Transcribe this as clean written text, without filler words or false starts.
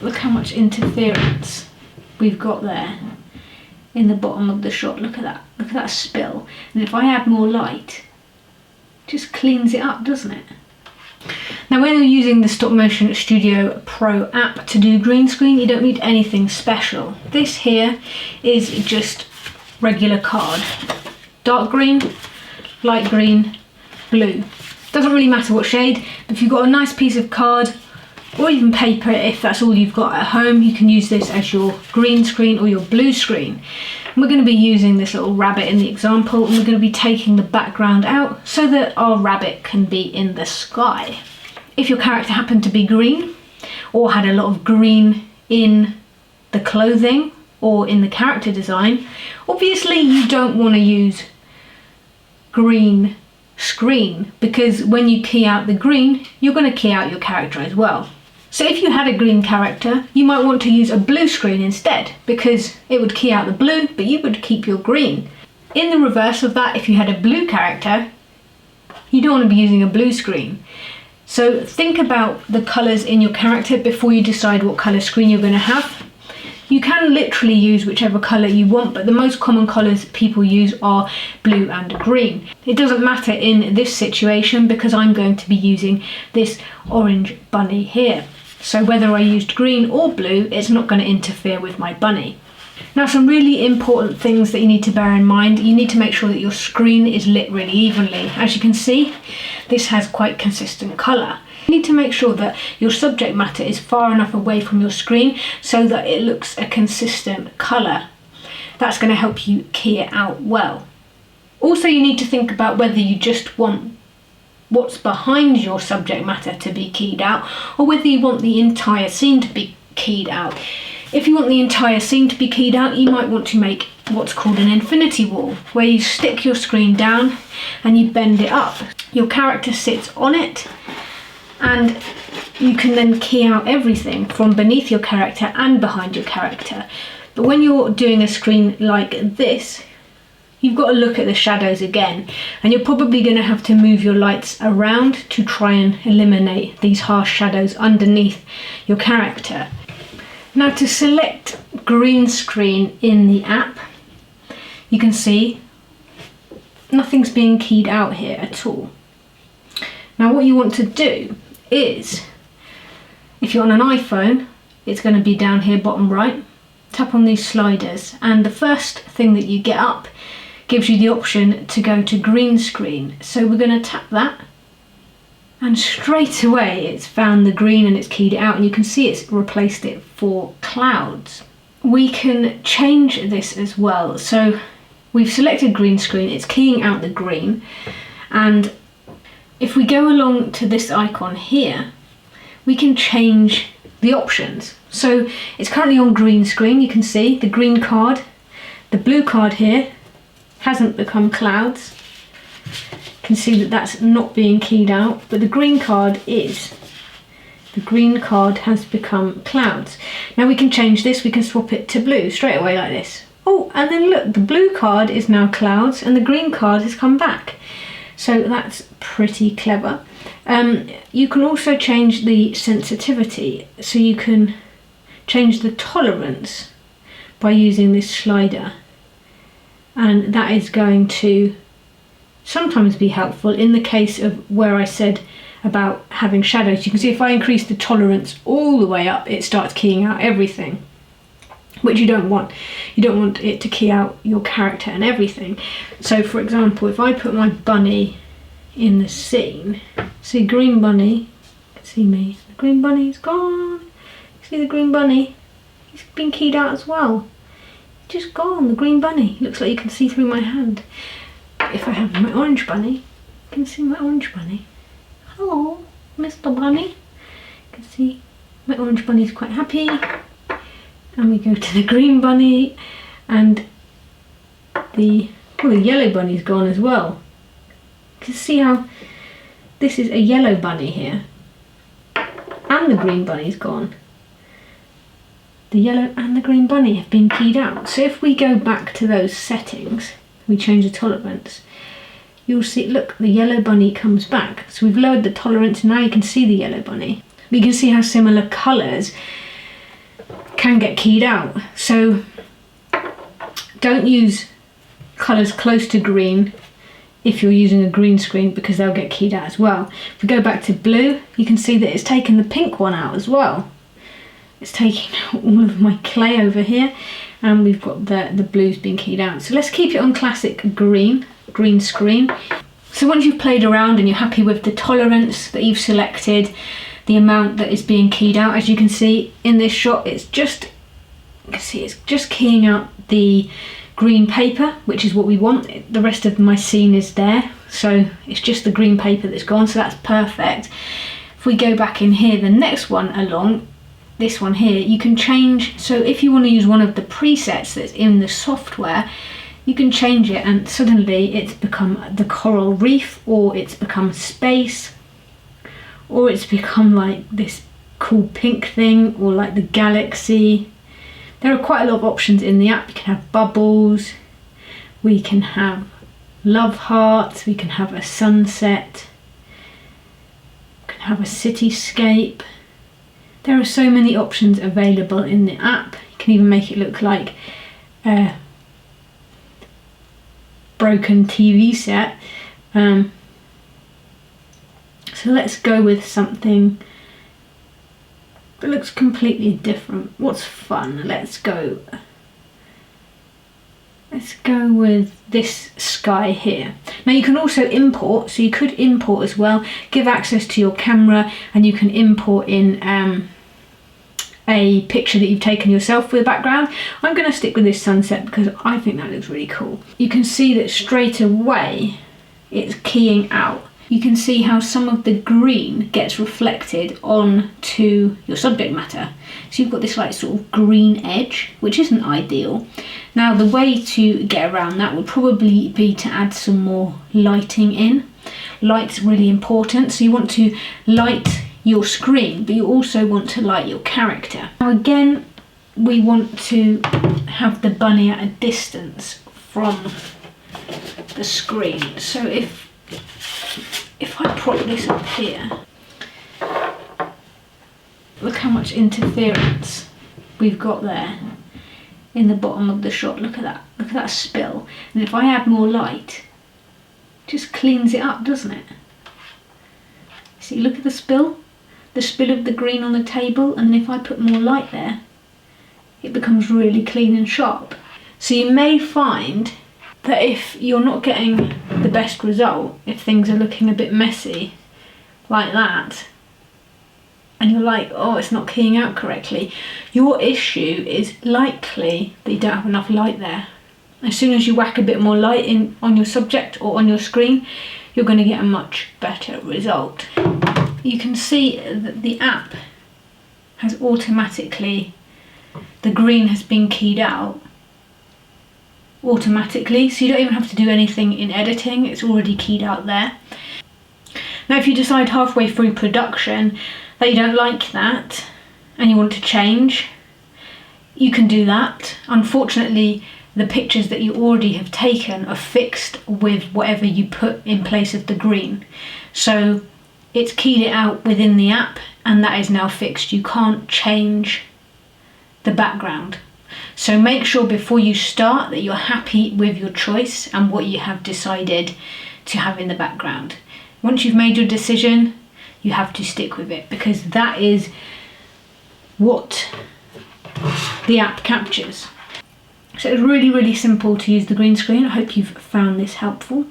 look how much interference we've got there in the bottom of the shot. Look at that spill. And if I add more light, it just cleans it up, doesn't it? Now when you're using the Stop Motion Studio Pro app to do green screen, you don't need anything special. This here is just regular card. Dark green, light green, blue. Doesn't really matter what shade. If you've got a nice piece of card, or even paper, if that's all you've got at home, you can use this as your green screen or your blue screen. And we're going to be using this little rabbit in the example, and we're going to be taking the background out so that our rabbit can be in the sky. If your character happened to be green, or had a lot of green in the clothing or in the character design, obviously you don't want to use green screen, because when you key out the green, you're going to key out your character as well. So if you had a green character, you might want to use a blue screen instead, because it would key out the blue, but you would keep your green. In the reverse of that, if you had a blue character, you don't want to be using a blue screen. So think about the colours in your character before you decide what colour screen you're going to have. You can literally use whichever colour you want, but the most common colours people use are blue and green. It doesn't matter in this situation because I'm going to be using this orange bunny here. So whether I used green or blue, it's not going to interfere with my bunny. Now, some really important things that you need to bear in mind. You need to make sure that your screen is lit really evenly. As you can see, this has quite consistent colour. You need to make sure that your subject matter is far enough away from your screen so that it looks a consistent colour. That's going to help you key it out well. Also, you need to think about whether you just want what's behind your subject matter to be keyed out, or whether you want the entire scene to be keyed out. If you want the entire scene to be keyed out, you might want to make what's called an infinity wall, where you stick your screen down and you bend it up. Your character sits on it, and you can then key out everything from beneath your character and behind your character. But when you're doing a screen like this, you've got to look at the shadows again, and you're probably going to have to move your lights around to try and eliminate these harsh shadows underneath your character. Now, to select green screen in the app, you can see nothing's being keyed out here at all. Now, what you want to do is, if you're on an iPhone, it's going to be down here bottom right. Tap on these sliders, and the first thing that you get up gives you the option to go to green screen. So we're going to tap that, and straight away it's found the green and it's keyed it out, and you can see it's replaced it for clouds. We can change this as well. So we've selected green screen, it's keying out the green, and if we go along to this icon here, we can change the options. So it's currently on green screen. You can see the green card, the blue card here hasn't become clouds. You can see that that's not being keyed out, but the green card is. The green card has become clouds. Now we can change this, we can swap it to blue straight away like this. Oh, and then look, the blue card is now clouds and the green card has come back. So that's pretty clever. You can also change the sensitivity, so you can change the tolerance by using this slider, and that is going to sometimes be helpful in the case of where I said about having shadows. You can see if I increase the tolerance all the way up, it starts keying out everything, which you don't want. You don't want it to key out your character and everything. So for example, if I put my bunny in the scene, see green bunny, you can see me, the green bunny's gone. See the green bunny, he's been keyed out as well. Just gone, the green bunny. Looks like you can see through my hand. If I have my orange bunny, you can see my orange bunny. Hello, Mr. Bunny. You can see my orange bunny's quite happy. And we go to the green bunny, and the yellow bunny's gone as well. You can see how this is a yellow bunny here, and the green bunny's gone. The yellow and the green bunny have been keyed out. So if we go back to those settings, we change the tolerance, you'll see, look, the yellow bunny comes back. So we've lowered the tolerance, now you can see the yellow bunny. We can see how similar colours can get keyed out. So don't use colours close to green if you're using a green screen, because they'll get keyed out as well. If we go back to blue, you can see that it's taken the pink one out as well. It's taking out all of my clay over here, and we've got the blues being keyed out. So let's keep it on classic green screen. So once you've played around and you're happy with the tolerance that you've selected, the amount that is being keyed out, as you can see in this shot, it's just keying out the green paper, which is what we want. The rest of my scene is there, so it's just the green paper that's gone, so that's perfect. If we go back in here, the next one along, this one here, you can change. So if you want to use one of the presets that's in the software, you can change it and suddenly it's become the coral reef, or it's become space, or it's become like this cool pink thing, or like the galaxy. There are quite a lot of options in the app. You can have bubbles, we can have love hearts, we can have a sunset, we can have a cityscape. There are so many options available in the app. You can even make it look like a broken TV set. So let's go with something that looks completely different. What's fun? Let's go with this sky here. Now you can also import, so you could import as well, give access to your camera, and you can import in a picture that you've taken yourself with the background. I'm going to stick with this sunset because I think that looks really cool. You can see that straight away it's keying out. You can see how some of the green gets reflected onto your subject matter. So you've got this like sort of green edge, which isn't ideal. Now the way to get around that would probably be to add some more lighting in. Light's really important, so you want to light your screen, but you also want to light your character. Now again, we want to have the bunny at a distance from the screen. So if I prop this up here, look how much interference we've got there in the bottom of the shot. Look at that spill. And if I add more light, it just cleans it up, doesn't it? See, look at the spill of the green on the table, and if I put more light there, it becomes really clean and sharp. So you may find that if you're not getting the best result, if things are looking a bit messy like that, and you're like, oh, it's not keying out correctly, your issue is likely that you don't have enough light there. As soon as you whack a bit more light in on your subject or on your screen, you're going to get a much better result. You can see that the app has automatically, the green has been keyed out automatically, so you don't even have to do anything in editing, it's already keyed out there. Now if you decide halfway through production that you don't like that and you want to change, you can do that. Unfortunately, the pictures that you already have taken are fixed with whatever you put in place of the green. So it's keyed it out within the app, and that is now fixed. You can't change the background. So make sure before you start that you're happy with your choice and what you have decided to have in the background. Once you've made your decision, you have to stick with it, because that is what the app captures. So it's really, really simple to use the green screen. I hope you've found this helpful.